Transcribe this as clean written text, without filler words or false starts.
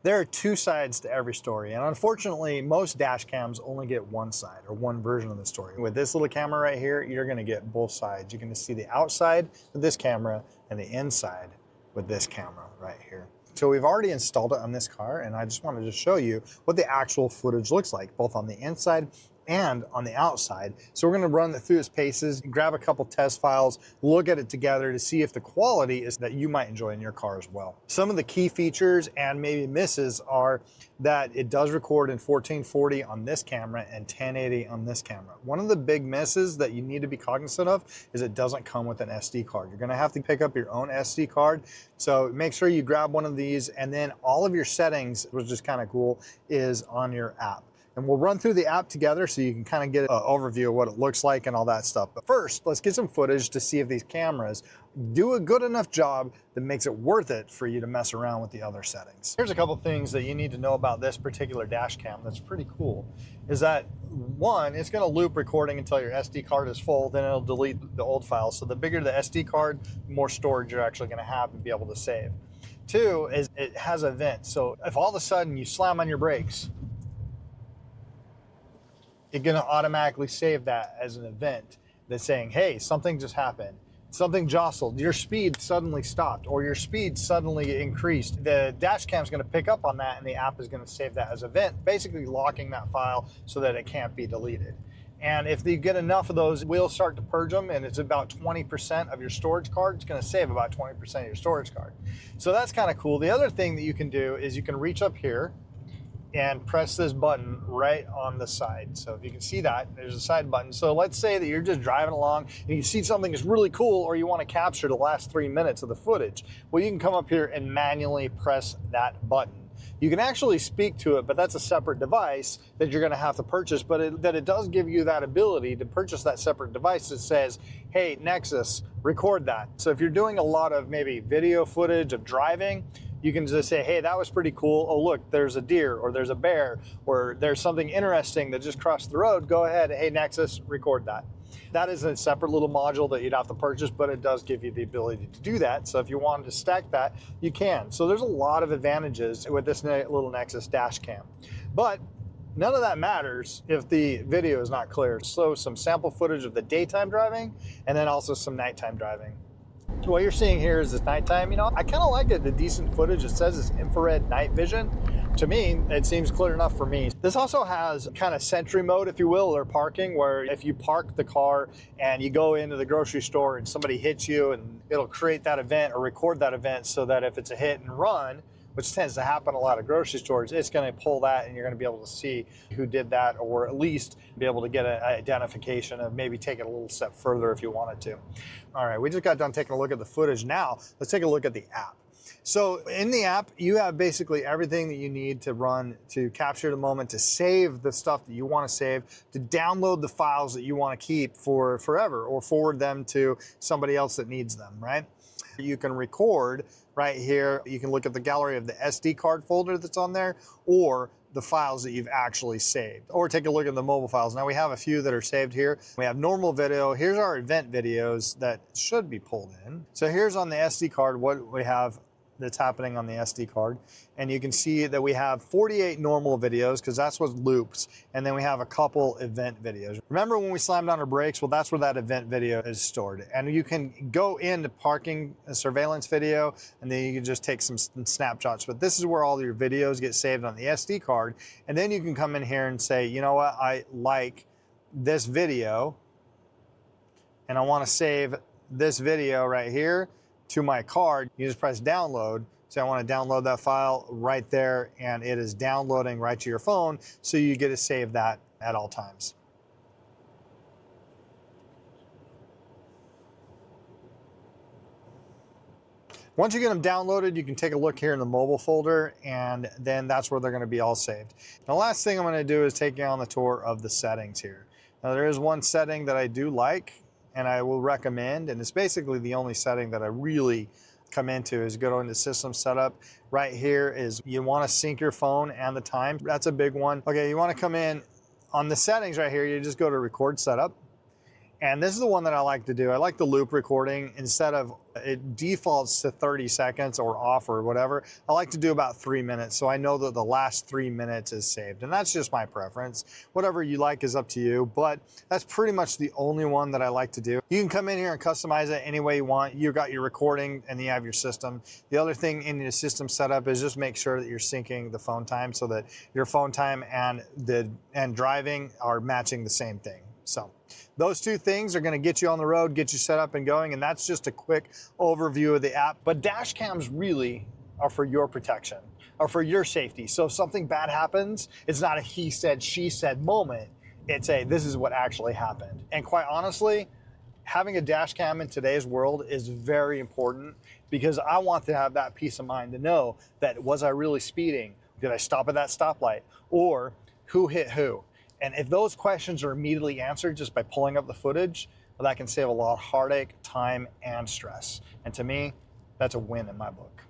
There are two sides to every story, and unfortunately, most dash cams only get one side or one version of the story. With this little camera right here, you're gonna get both sides. You're gonna see the outside with this camera and the inside with this camera right here. So we've already installed it on this car, and I just wanted to show you what the actual footage looks like, both on the inside and on the outside. So we're gonna run through its paces, grab a couple test files, look at it together to see if the quality is that you might enjoy in your car as well. Some of the key features and maybe misses are that it does record in 1440 on this camera and 1080 on this camera. One of the big misses that you need to be cognizant of is it doesn't come with an SD card. You're gonna have to pick up your own SD card. So make sure you grab one of these, and then all of your settings, which is kind of cool, is on your app. And we'll run through the app together so you can kind of get an overview of what it looks like and all that stuff. But first, let's get some footage to see if these cameras do a good enough job that makes it worth it for you to mess around with the other settings. Here's a couple things that you need to know about this particular dash cam that's pretty cool. Is that one, it's gonna loop recording until your SD card is full, then it'll delete the old files. So the bigger the SD card, the more storage you're actually gonna have and be able to save. Two is it has a vent. So if all of a sudden you slam on your brakes, it's gonna automatically save that as an event that's saying, hey, something just happened. Something jostled, your speed suddenly stopped, or your speed suddenly increased. The dash cam is gonna pick up on that, and the app is gonna save that as an event, basically locking that file so that it can't be deleted. And if you get enough of those, we'll start to purge them, and it's about 20% of your storage card. It's gonna save about 20% of your storage card. So that's kind of cool. The other thing that you can do is you can reach up here and press this button right on the side. So if you can see that, there's a side button. So let's say that you're just driving along and you see something that's really cool, or you want to capture the last 3 minutes of the footage. Well, you can come up here and manually press that button. You can actually speak to it, but that's a separate device that you're gonna have to purchase, but it does give you that ability to purchase that separate device that says, hey, Nexus, record that. So if you're doing a lot of maybe video footage of driving, you can just say, hey, that was pretty cool. Oh, look, there's a deer, or there's a bear, or there's something interesting that just crossed the road. Go ahead, hey, Nexus, record that. That is a separate little module that you'd have to purchase, but it does give you the ability to do that. So if you wanted to stack that, you can. So there's a lot of advantages with this little Nexus dash cam. But none of that matters if the video is not clear. So some sample footage of the daytime driving, and then also some nighttime driving. What you're seeing here is this nighttime. You know, I kind of like it, the decent footage. It says it's infrared night vision. To me, it seems clear enough for me. This also has kind of sentry mode, if you will, or parking, where if you park the car and you go into the grocery store and somebody hits you, and it'll create that event or record that event so that if it's a hit and run, which tends to happen a lot of grocery stores, it's going to pull that, and you're going to be able to see who did that, or at least be able to get an identification of maybe take it a little step further if you wanted to. All right, we just got done taking a look at the footage. Now let's take a look at the app. So in the app, you have basically everything that you need to run, to capture the moment, to save the stuff that you want to save, to download the files that you want to keep for forever, or forward them to somebody else that needs them, right? You can record right here. You can look at the gallery of the SD card folder that's on there, or the files that you've actually saved, or take a look at the mobile files. Now we have a few that are saved here. We have normal video. Here's our event videos that should be pulled in. So here's on the SD card what we have that's happening on the SD card. And you can see that we have 48 normal videos, because that's what loops. And then we have a couple event videos. Remember when we slammed on our brakes? Well, that's where that event video is stored. And you can go into parking surveillance video, and then you can just take some snapshots. But this is where all your videos get saved on the SD card. And then you can come in here and say, you know what, I like this video, and I want to save this video right here to my card. You just press download. So I want to download that file right there, and it is downloading right to your phone, so you get to save that at all times. Once you get them downloaded, you can take a look here in the mobile folder, and then that's where they're going to be all saved. The last thing I'm going to do is take you on the tour of the settings here. Now there is one setting that I do like, and I will recommend, and it's basically the only setting that I really come into, is go into system setup. Right here is you want to sync your phone and the time. That's a big one. Okay, you want to come in on the settings right here. You just go to record setup, And this is the one that I like to do. I like the loop recording. Instead of it defaults to 30 seconds or off or whatever, I like to do about 3 minutes. So I know that the last 3 minutes is saved. And that's just my preference. Whatever you like is up to you, but that's pretty much the only one that I like to do. You can come in here and customize it any way you want. You've got your recording and you have your system. The other thing in your system setup is just make sure that you're syncing the phone time so that your phone time and driving are matching the same thing. So those two things are going to get you on the road, get you set up and going, and that's just a quick overview of the app. But dash cams really are for your protection, are for your safety. So if something bad happens, it's not a he said, she said moment. It's a this is what actually happened. And quite honestly, having a dash cam in today's world is very important because I want to have that peace of mind to know that was I really speeding? Did I stop at that stoplight? Or who hit who? And if those questions are immediately answered just by pulling up the footage, well, that can save a lot of heartache, time, and stress. And to me, that's a win in my book.